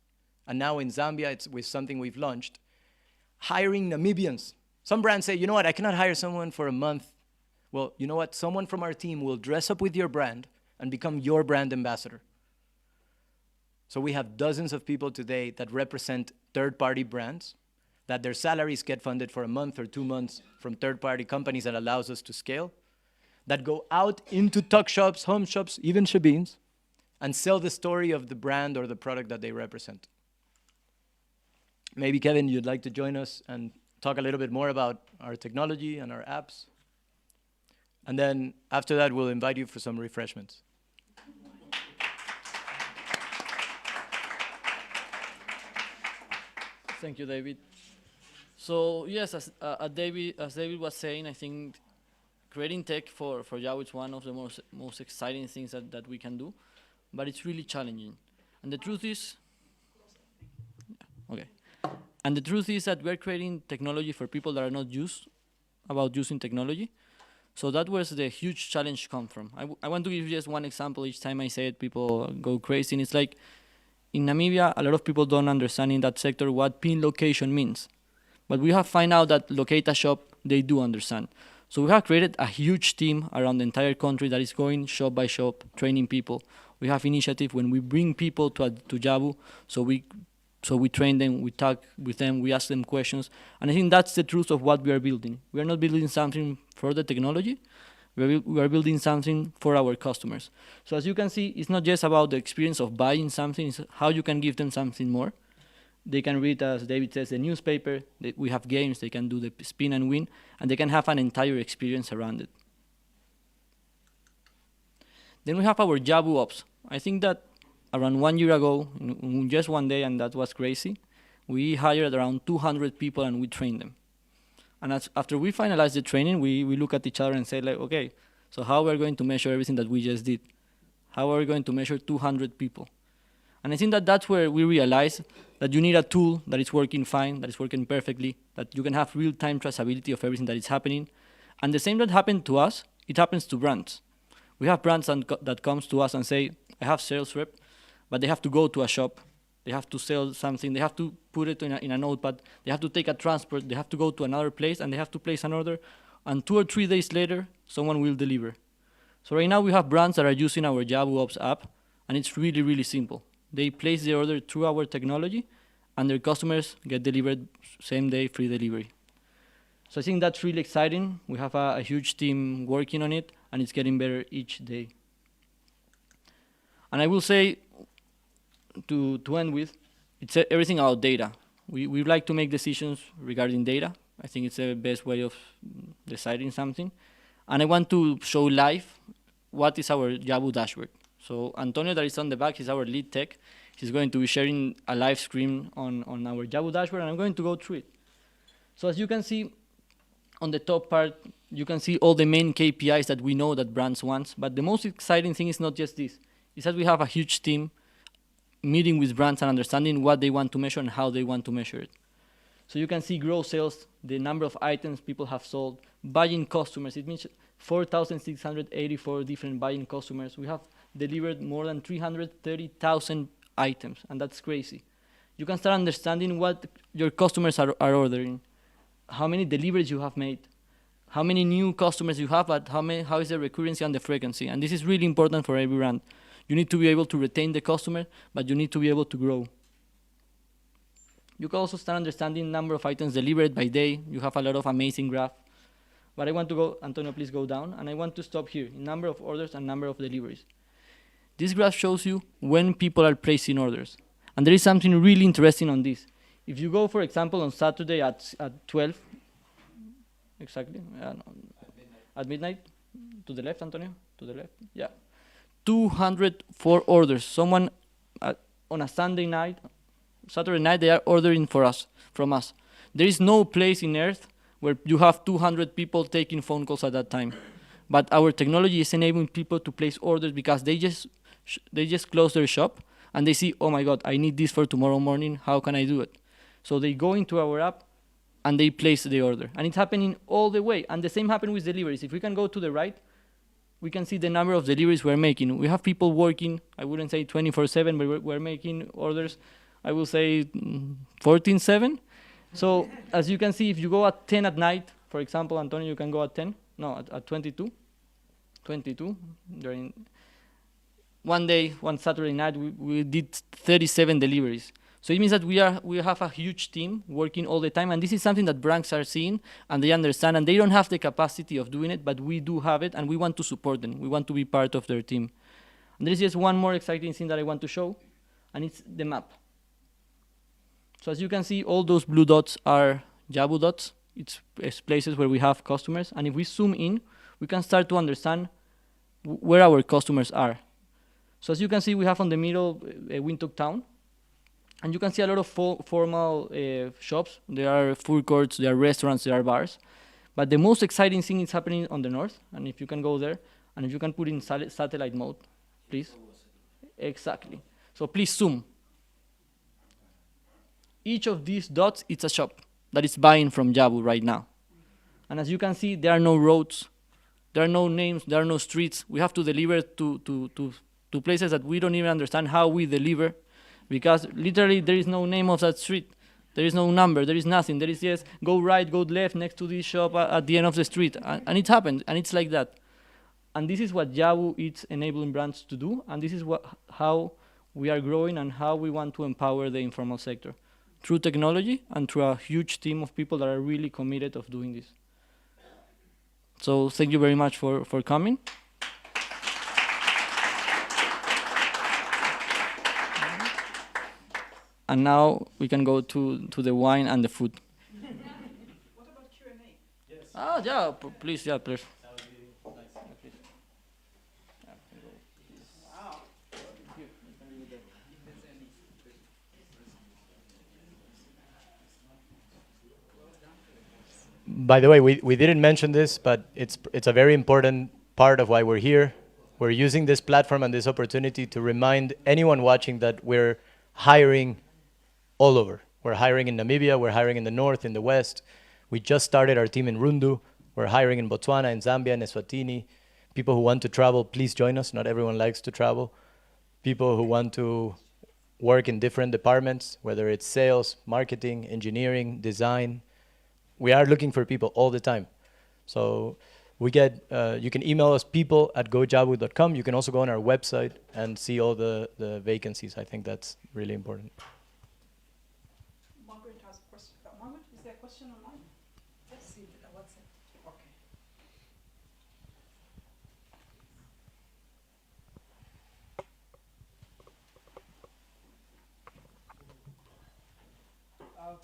and now in Zambia it's with something we've launched, hiring Namibians. Some brands say, you know what, I cannot hire someone for a month. Well, you know what, someone from our team will dress up with your brand and become your brand ambassador. So we have dozens of people today that represent third-party brands, that their salaries get funded for a month or 2 months from third-party companies that allows us to scale, that go out into tuck shops, home shops, even shebeens, and sell the story of the brand or the product that they represent. Maybe, Kevin, you'd like to join us and talk a little bit more about our technology and our apps. And then after that, we'll invite you for some refreshments. Thank you, David. So yes, as David was saying, I think creating tech for Jabu is one of the most exciting things that we can do, but it's really challenging. And the truth is, okay. And the truth is that we're creating technology for people that are not used about using technology. So that was the huge challenge come from. I want to give you just one example. Each time I say it, people go crazy. And it's like, in Namibia, a lot of people don't understand in that sector what pin location means. But we have found out that locate a shop, they do understand. So we have created a huge team around the entire country that is going shop by shop, training people. We have initiative when we bring people to Jabu, so we train them, we talk with them, we ask them questions. And I think that's the truth of what we are building. We are not building something for the technology, we are building something for our customers. So as you can see, it's not just about the experience of buying something, it's how you can give them something more. They can read, as David says, the newspaper, we have games, they can do the spin and win, and they can have an entire experience around it. Then we have our Jabu Ops. I think that around 1 year ago, in just one day, and that was crazy, we hired around 200 people and we trained them. And after we finalized the training, we look at each other and say, like, okay, so how are we going to measure everything that we just did? How are we going to measure 200 people? And I think that that's where we realize that you need a tool that is working fine, that is working perfectly, that you can have real-time traceability of everything that is happening. And the same that happened to us, it happens to brands. We have brands that comes to us and say, I have sales rep, but they have to go to a shop. They have to sell something. They have to put it in a notepad. They have to take a transport. They have to go to another place, and they have to place an order. And 2 or 3 days later, someone will deliver. So right now we have brands that are using our Jabu Ops app, and it's really, really simple. They place their order through our technology, and their customers get delivered same day, free delivery. So I think that's really exciting. We have a huge team working on it, and it's getting better each day. And I will say, to end with, it's everything about data. We like to make decisions regarding data. I think it's the best way of deciding something. And I want to show live what is our Jabu dashboard. So Antonio, that is on the back, he's our lead tech. He's going to be sharing a live screen on our Jabu dashboard, and I'm going to go through it. So as you can see, on the top part, you can see all the main KPIs that we know that brands want. But the most exciting thing is not just this. It's that we have a huge team meeting with brands and understanding what they want to measure and how they want to measure it. So you can see gross sales, the number of items people have sold, buying customers. It means 4,684 different buying customers. We have delivered more than 330,000 items, and that's crazy. You can start understanding what your customers are ordering, how many deliveries you have made, how many new customers you have, but how is the recurrency and the frequency. And this is really important for every brand. You need to be able to retain the customer, but you need to be able to grow. You can also start understanding number of items delivered by day. You have a lot of amazing graph. But I want to go, Antonio, please go down. And I want to stop here, number of orders and number of deliveries. This graph shows you when people are placing orders. And there is something really interesting on this. If you go, for example, on Saturday at 12, exactly, at midnight, to the left, Antonio, to the left, yeah. 204 orders. Someone on a Saturday night, they are ordering from us. There is no place in Earth where you have 200 people taking phone calls at that time. But our technology is enabling people to place orders because they just close their shop and they see, oh my God, I need this for tomorrow morning. How can I do it? So they go into our app and they place the order. And it's happening all the way. And the same happened with deliveries. If we can go to the right, we can see the number of deliveries we're making. We have people working, I wouldn't say 24/7, but we're making orders, I will say 14/7. So as you can see, if you go at 10 at night, for example, Antonio, you can go at 10, no, at 22. During one day, one Saturday night, we did 37 deliveries. So it means that we have a huge team working all the time, and this is something that brands are seeing, and they understand, and they don't have the capacity of doing it, but we do have it, and we want to support them. We want to be part of their team. And there is just one more exciting thing that I want to show, and it's the map. So as you can see, all those blue dots are Jabu dots. It's places where we have customers, and if we zoom in, we can start to understand where our customers are. So as you can see, we have on the middle Windhoek town, and you can see a lot of formal shops. There are food courts, there are restaurants, there are bars. But the most exciting thing is happening on the north, and if you can go there, and if you can put in satellite mode, please. Exactly. So please zoom. Each of these dots, it's a shop that is buying from Jabu right now. And as you can see, there are no roads, there are no names, there are no streets. We have to deliver to places that we don't even understand how we deliver, because literally there is no name of that street. There is no number, there is nothing. There is just go right, go left next to this shop at the end of the street. And it happened, and it's like that. And this is what Jabu is enabling brands to do, and this is how we are growing and how we want to empower the informal sector, through technology and through a huge team of people that are really committed of doing this. So thank you very much for coming. And now we can go to the wine and the food. What about Q&A? Yes. Ah, yeah, please, yeah, please. That would be nice. Wow. By the way, we didn't mention this, but it's a very important part of why we're here. We're using this platform and this opportunity to remind anyone watching that we're hiring all over. We're hiring in Namibia, we're hiring in the north, in the west. We just started our team in Rundu. We're hiring in Botswana, in Zambia, in Eswatini. People who want to travel, please join us. Not everyone likes to travel. People who want to work in different departments, whether it's sales, marketing, engineering, design. We are looking for people all the time. So we get, you can email us people@gojabu.com. You can also go on our website and see all the vacancies. I think that's really important. Margaret has a question. Margaret, is there a question online? Let's see what's it. Okay.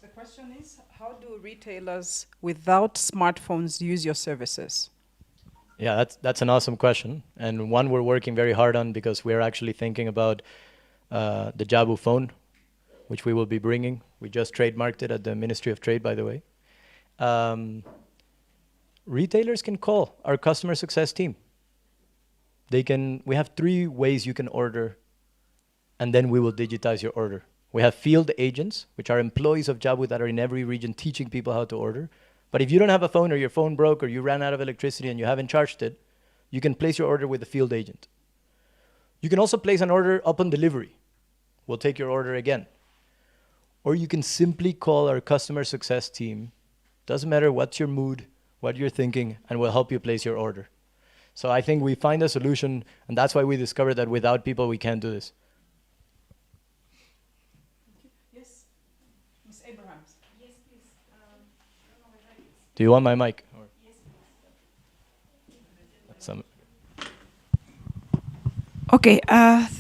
The question is, how do retailers without smartphones use your services? Yeah, that's an awesome question, and one we're working very hard on, because we're actually thinking about the Jabu phone, which we will be bringing. We just trademarked it at the Ministry of Trade, by the way. Retailers can call our customer success team. We have 3 ways you can order, and then we will digitize your order. We have field agents, which are employees of Jabu that are in every region teaching people how to order. But if you don't have a phone, or your phone broke, or you ran out of electricity and you haven't charged it, you can place your order with the field agent. You can also place an order upon delivery. We'll take your order again. Or you can simply call our customer success team. Doesn't matter what's your mood, what you're thinking, and we'll help you place your order. So I think we find a solution, and that's why we discovered that without people, we can't do this. Yes, Ms. Abrahams. Yes, please. Do you want my mic? Or? Yes, please. Okay,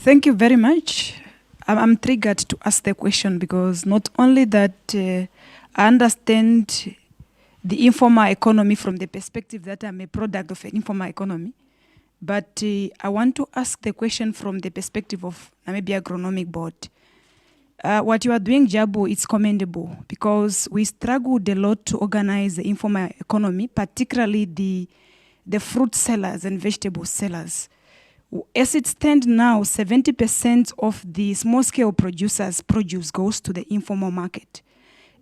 thank you very much. I'm triggered to ask the question because not only that I understand the informal economy from the perspective that I'm a product of an informal economy, but I want to ask the question from the perspective of Namibia Agronomic Board. what you are doing, Jabu, is commendable because we struggled a lot to organize the informal economy, particularly the fruit sellers and vegetable sellers. As it stands now, 70% of the small-scale producers' produce goes to the informal market.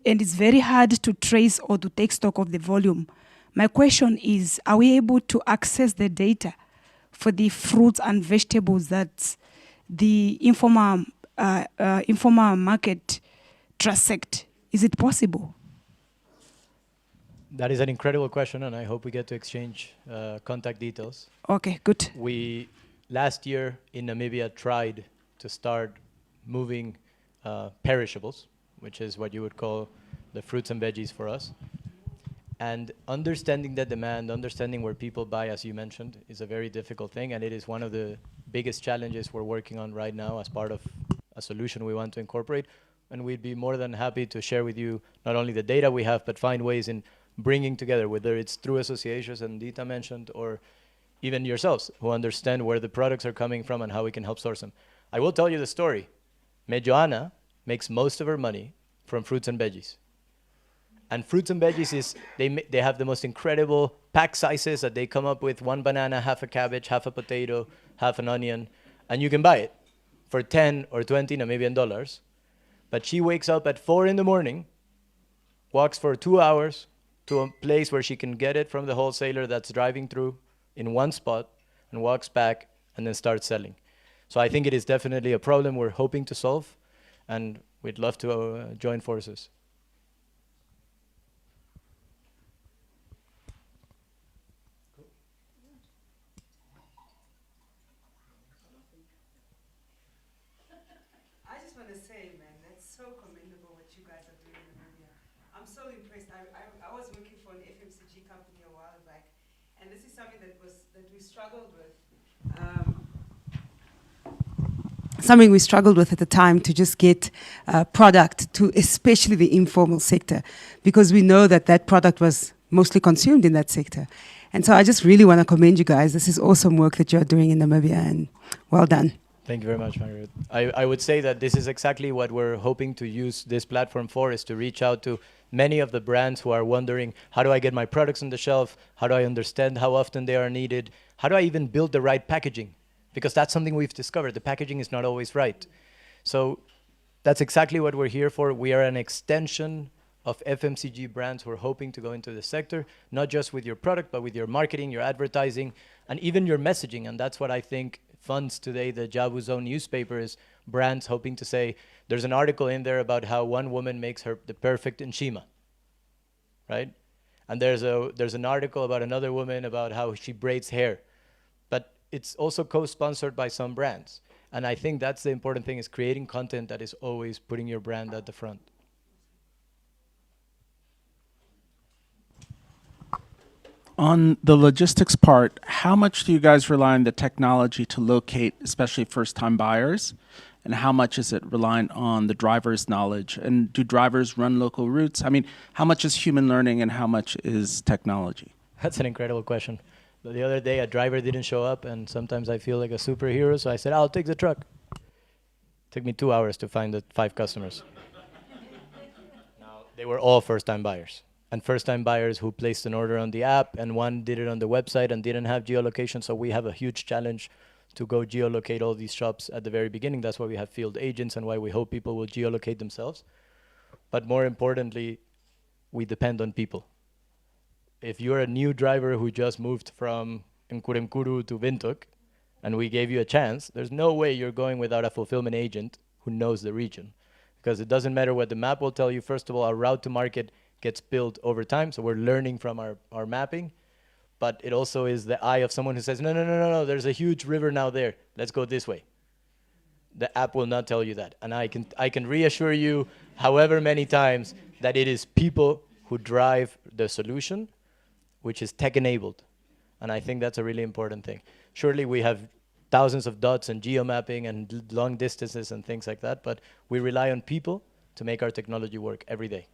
And it's very hard to trace or to take stock of the volume. My question is, are we able to access the data for the fruits and vegetables that the informal market transect? Is it possible? That is an incredible question, and I hope we get to exchange contact details. Okay, good. We, last year in Namibia, tried to start moving perishables, which is what you would call the fruits and veggies for us. And understanding the demand, understanding where people buy, as you mentioned, is a very difficult thing, and it is one of the biggest challenges we're working on right now as part of a solution we want to incorporate. And we'd be more than happy to share with you not only the data we have, but find ways in bringing together, whether it's through associations, and Dita mentioned, or even yourselves, who understand where the products are coming from and how we can help source them. I will tell you the story. Mejoana makes most of her money from fruits and veggies. And fruits and veggies is, they have the most incredible pack sizes that they come up with: one banana, half a cabbage, half a potato, half an onion, and you can buy it for 10 or 20 Namibian dollars. But she wakes up at 4 in the morning, walks for 2 hours to a place where she can get it from the wholesaler that's driving through in one spot, and walks back and then starts selling. So I think it is definitely a problem we're hoping to solve, and we'd love to join forces. I just want to say, man, that's so commendable what you guys are doing in Namibia. I'm so impressed. I was working for an FMCG company a while back, and this is something that we struggled with. Something we struggled with at the time, to just get product to especially the informal sector, because we know that that product was mostly consumed in that sector. And so I just really want to commend you guys. This is awesome work that you're doing in Namibia, and well done. Thank you very much, Margaret. I would say that this is exactly what we're hoping to use this platform for, is to reach out to many of the brands who are wondering, how do I get my products on the shelf? How do I understand how often they are needed? How do I even build the right packaging? Because that's something we've discovered. The packaging is not always right. So that's exactly what we're here for. We are an extension of FMCG brands who are hoping to go into the sector, not just with your product, but with your marketing, your advertising, and even your messaging. And that's what I think funds today the Jabu Zone newspaper, is brands hoping to say, there's an article in there about how one woman makes the perfect nshima, right? And there's an article about another woman about how she braids hair. But it's also co-sponsored by some brands. And I think that's the important thing, is creating content that is always putting your brand at the front. On the logistics part, how much do you guys rely on the technology to locate, especially first-time buyers? And how much is it reliant on the driver's knowledge? And do drivers run local routes? I mean, how much is human learning and how much is technology? That's an incredible question. The other day, a driver didn't show up, and sometimes I feel like a superhero, so I said, I'll take the truck. Took me 2 hours to find the 5 customers. Now, they were all first-time buyers. And first-time buyers who placed an order on the app, and one did it on the website and didn't have geolocation. So we have a huge challenge to go geolocate all these shops at the very beginning. That's why we have field agents and why we hope people will geolocate themselves. But more importantly, we depend on people. If you're a new driver who just moved from Nkuremkuru to Windhoek, and we gave you a chance, there's no way you're going without a fulfillment agent who knows the region. Because it doesn't matter what the map will tell you. First of all, our route to market gets built over time, so we're learning from our mapping. But it also is the eye of someone who says, no, there's a huge river now there. Let's go this way. The app will not tell you that. And I can reassure you, however many times, that it is people who drive the solution, which is tech-enabled. And I think that's a really important thing. Surely we have thousands of dots and geomapping and long distances and things like that, but we rely on people to make our technology work every day.